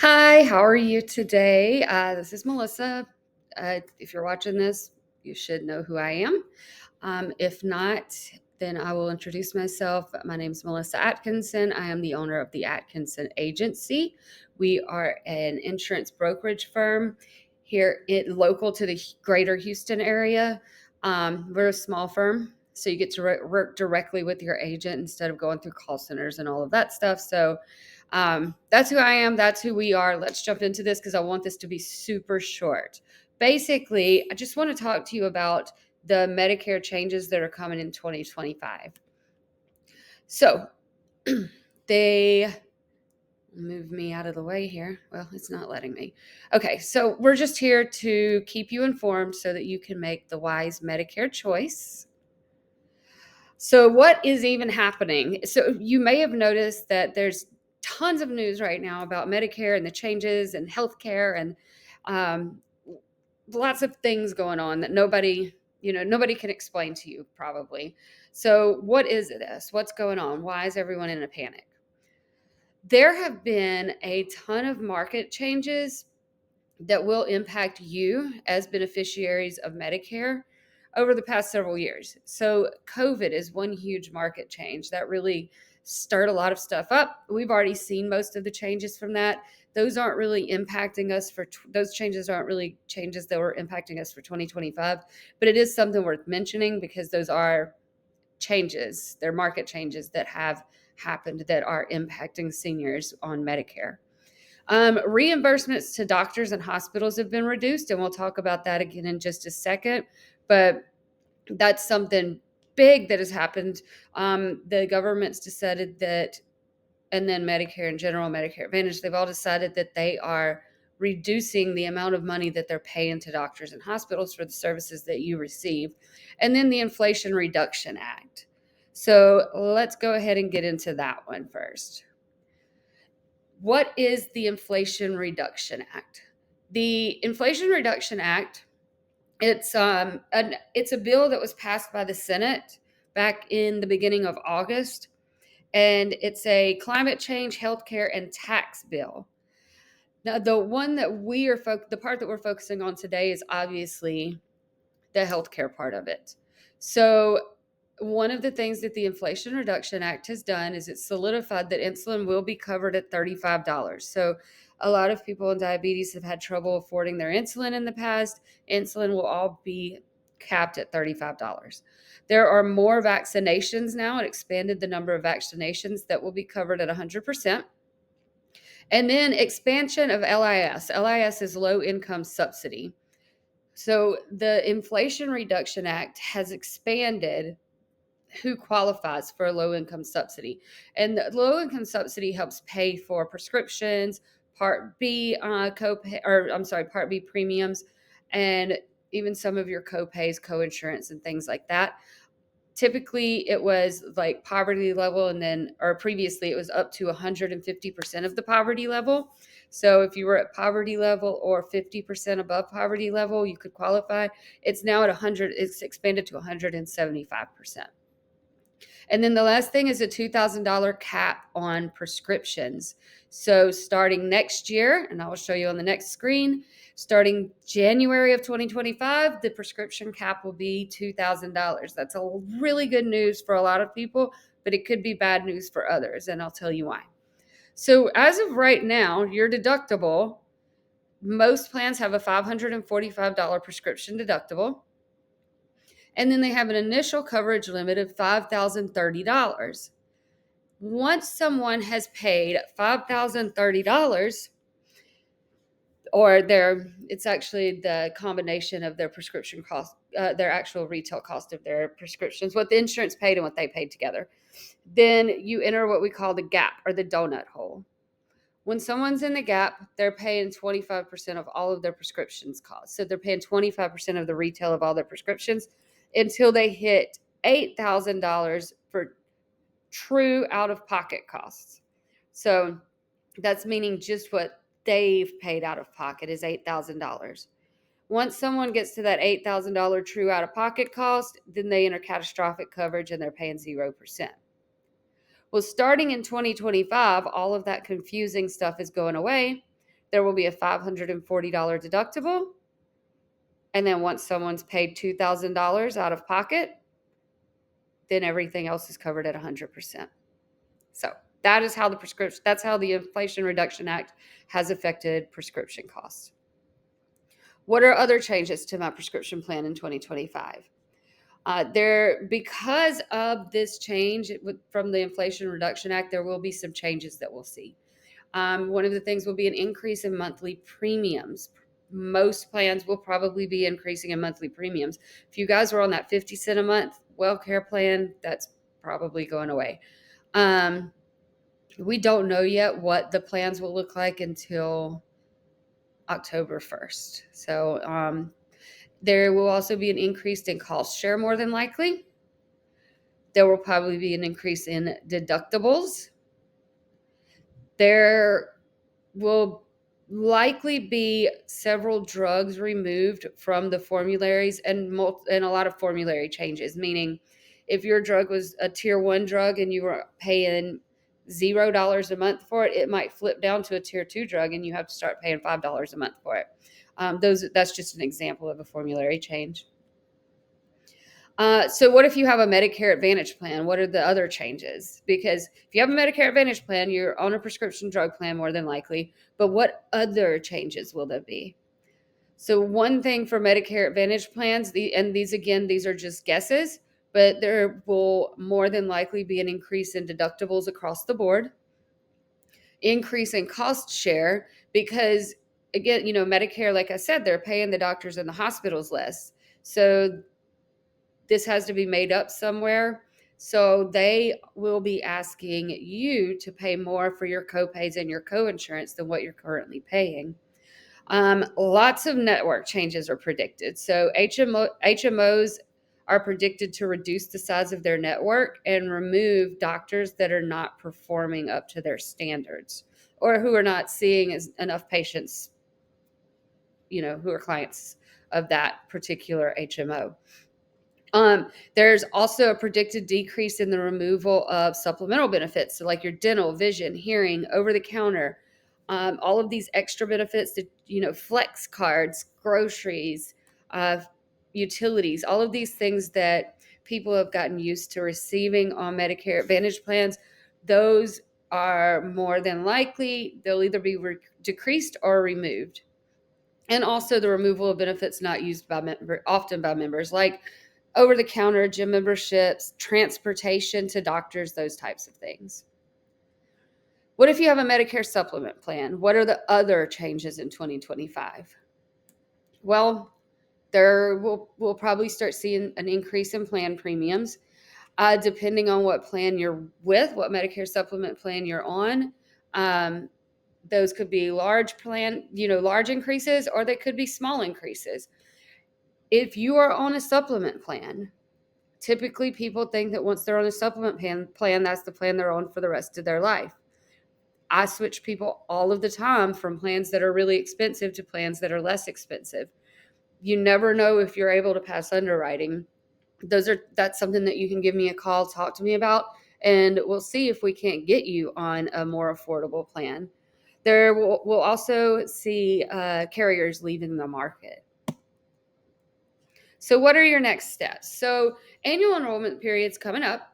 Hi, how are you today? This is Melissa. If you're watching this, you should know who I am. If not, then I will introduce myself. My name is Melissa Atkinson. I am the owner of the Atkinson Agency. We are an insurance brokerage firm here local to the greater Houston area. We're a small firm, so you get to work directly with your agent instead of going through call centers and all of that stuff. So that's who I am. That's who we are. Let's jump into this because I want this to be super short. Basically, I just want to talk to you about the Medicare changes that are coming in 2025. So they move me out of the way here. Well, it's not letting me. Okay, so we're just here to keep you informed so that you can make the wise Medicare choice. So, what is even happening? So, you may have noticed that there's tons of news right now about Medicare and the changes and healthcare and um, lots of things going on that nobody can explain to you probably. So, what is this? What's going on? Why is everyone in a panic? There have been a ton of market changes that will impact you as beneficiaries of Medicare over the past several years. So, COVID is one huge market change that really stirred a lot of stuff up. We've already seen most of the changes from that. Those aren't really impacting us those changes aren't really changes that were impacting us for 2025, but it is something worth mentioning because those are changes, they're market changes that have happened that are impacting seniors on Medicare. Reimbursements to doctors and hospitals have been reduced, and we'll talk about that again in just a second. But that's something big that has happened. The government's decided that, and then Medicare in general, Medicare Advantage, they've all decided that they are reducing the amount of money that they're paying to doctors and hospitals for the services that you receive. And then the Inflation Reduction Act. So let's go ahead and get into that one first. What is the Inflation Reduction Act? The Inflation Reduction Act, it's a bill that was passed by the Senate back in the beginning of August, and it's a climate change, healthcare, and tax bill. Now, the part that we're focusing on today is obviously the healthcare part of it. So, one of the things that the Inflation Reduction Act has done is it solidified that insulin will be covered at $35. So, a lot of people in diabetes have had trouble affording their insulin in the past. Insulin will all be capped at $35. There are more vaccinations now. It expanded the number of vaccinations that will be covered at 100%. And then expansion of LIS. LIS is low income subsidy. So the Inflation Reduction Act has expanded who qualifies for a low income subsidy. And the low income subsidy helps pay for prescriptions, Part B copay, or I'm sorry, Part B premiums, and even some of your copays, coinsurance, and things like that. Typically, it was like poverty level, or previously, it was up to 150% of the poverty level. So if you were at poverty level or 50% above poverty level, you could qualify. It's now at 100, it's expanded to 175%. And then the last thing is a $2,000 cap on prescriptions. So starting next year, and I will show you on the next screen, starting January of 2025, the prescription cap will be $2,000. That's a really good news for a lot of people, but it could be bad news for others, and I'll tell you why. So as of right now, your deductible, most plans have a $545 prescription deductible. And then they have an initial coverage limit of $5,030. Once someone has paid $5,030, it's actually the combination of their prescription cost, their actual retail cost of their prescriptions, what the insurance paid and what they paid together. Then you enter what we call the gap or the donut hole. When someone's in the gap, they're paying 25% of all of their prescriptions costs. So they're paying 25% of the retail of all their prescriptions until they hit $8,000 for true out-of-pocket costs. So that's meaning just what they've paid out of pocket is $8,000. Once someone gets to that $8,000 true out-of-pocket cost, then they enter catastrophic coverage and they're paying 0%. Well, starting in 2025, all of that confusing stuff is going away. there will be a $540 deductible. And then once someone's paid $2,000 out of pocket, then everything else is covered at 100%. So that is how that's how the Inflation Reduction Act has affected prescription costs. What are other changes to my prescription plan in 2025? Because of this change from the Inflation Reduction Act, there will be some changes that we'll see. One of the things will be an increase in monthly premiums. Most plans will probably be increasing in monthly premiums. If you guys are on that 50 cent a month WellCare plan, that's probably going away. We don't know yet what the plans will look like until October 1st. So there will also be an increase in cost share more than likely. There will probably be an increase in deductibles. There will likely be several drugs removed from the formularies and a lot of formulary changes, meaning if your drug was a tier 1 drug and you were paying $0 a month for it, it might flip down to a tier 2 drug and you have to start paying $5 a month for it. That's just an example of a formulary change. So what if you have a Medicare Advantage plan? What are the other changes? Because if you have a Medicare Advantage plan, you're on a prescription drug plan more than likely. But what other changes will there be? So one thing for Medicare Advantage plans, these are just guesses, but there will more than likely be an increase in deductibles across the board, increase in cost share, because again, Medicare, like I said, they're paying the doctors and the hospitals less. So this has to be made up somewhere. So they will be asking you to pay more for your copays and your coinsurance than what you're currently paying. Lots of network changes are predicted. So HMOs are predicted to reduce the size of their network and remove doctors that are not performing up to their standards or who are not seeing enough patients, who are clients of that particular HMO. There's also a predicted decrease in the removal of supplemental benefits, so like your dental, vision, hearing, over the counter, all of these extra benefits that, flex cards, groceries, utilities, all of these things that people have gotten used to receiving on Medicare Advantage plans, those are more than likely, they'll either be decreased or removed. And also the removal of benefits not used often by members, like over-the-counter gym memberships, transportation to doctors, those types of things. What if you have a Medicare supplement plan? What are the other changes in 2025? Well, we'll probably start seeing an increase in plan premiums, depending on what plan you're with, what Medicare supplement plan you're on. Those could be large increases, or they could be small increases. If you are on a supplement plan, typically people think that once they're on a supplement plan, that's the plan they're on for the rest of their life. I switch people all of the time from plans that are really expensive to plans that are less expensive. You never know if you're able to pass underwriting. That's something that you can give me a call, talk to me about, and we'll see if we can't get you on a more affordable plan. We'll also see carriers leaving the market. So what are your next steps? So annual enrollment period's coming up.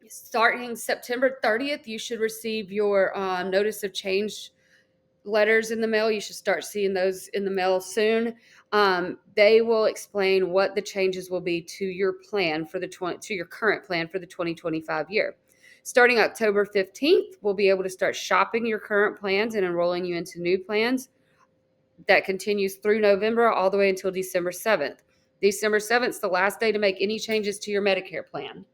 Starting September 30th, you should receive your notice of change letters in the mail. You should start seeing those in the mail soon. They will explain what the changes will be to your plan to your current plan for the 2025 year. Starting October 15th, we'll be able to start shopping your current plans and enrolling you into new plans. That continues through November all the way until December 7th. December 7th is the last day to make any changes to your Medicare plan.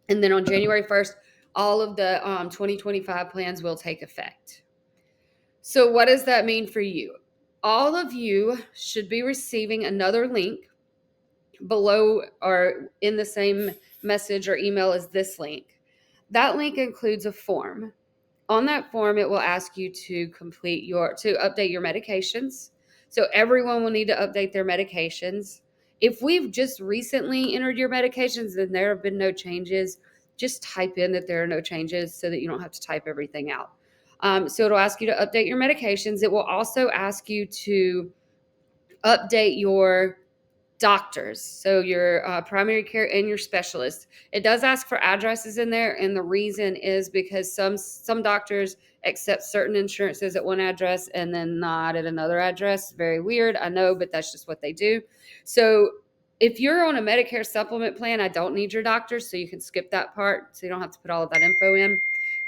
And then on January 1st, all of the 2025 plans will take effect. So what does that mean for you? All of you should be receiving another link below or in the same message or email as this link. That link includes a form. On that form, it will ask you to update your medications. So everyone will need to update their medications. If we've just recently entered your medications and there have been no changes, just type in that there are no changes so that you don't have to type everything out. So it'll ask you to update your medications. It will also ask you to update your doctors, so your primary care and your specialist. It does ask for addresses in there, and the reason is because some doctors accept certain insurances at one address and then not at another address. Very weird, I know, but that's just what they do. So if you're on a Medicare supplement plan, I don't need your doctors, so you can skip that part, so you don't have to put all of that info in.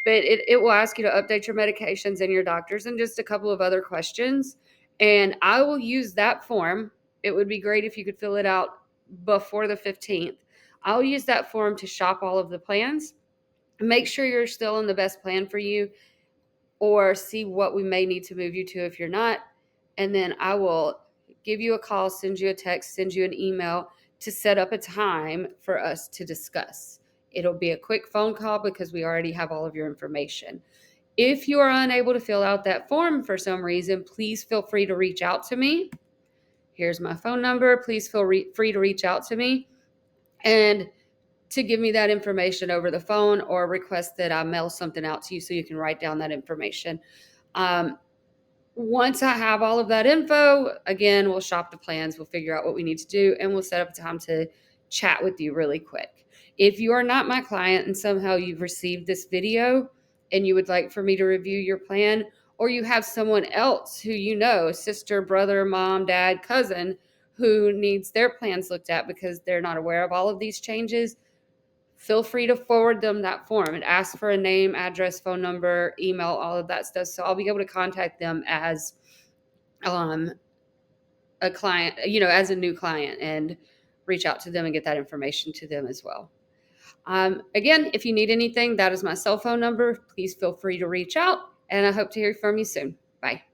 But it will ask you to update your medications and your doctors and just a couple of other questions. And I will use that form. It would be great if you could fill it out before the 15th. I'll use that form to shop all of the plans, make sure you're still in the best plan for you, or see what we may need to move you to if you're not. And then I will give you a call, send you a text, send you an email to set up a time for us to discuss. It'll be a quick phone call because we already have all of your information. If you are unable to fill out that form for some reason, please feel free to reach out to me. Here's my phone number. Please feel free to reach out to me and to give me that information over the phone, or request that I mail something out to you so you can write down that information. Um, Once I have all of that info, again, we'll shop the plans, we'll figure out what we need to do, and we'll set up a time to chat with you really quick. If you are not my client and somehow you've received this video and you would like for me to review your plan, or you have someone else who you know, sister, brother, mom, dad, cousin, who needs their plans looked at because they're not aware of all of these changes, feel free to forward them that form. It asks for a name, address, phone number, email, all of that stuff. So I'll be able to contact them as um, a client, as a new client, and reach out to them and get that information to them as well. Again, if you need anything, that is my cell phone number. Please feel free to reach out, and I hope to hear from you soon. Bye.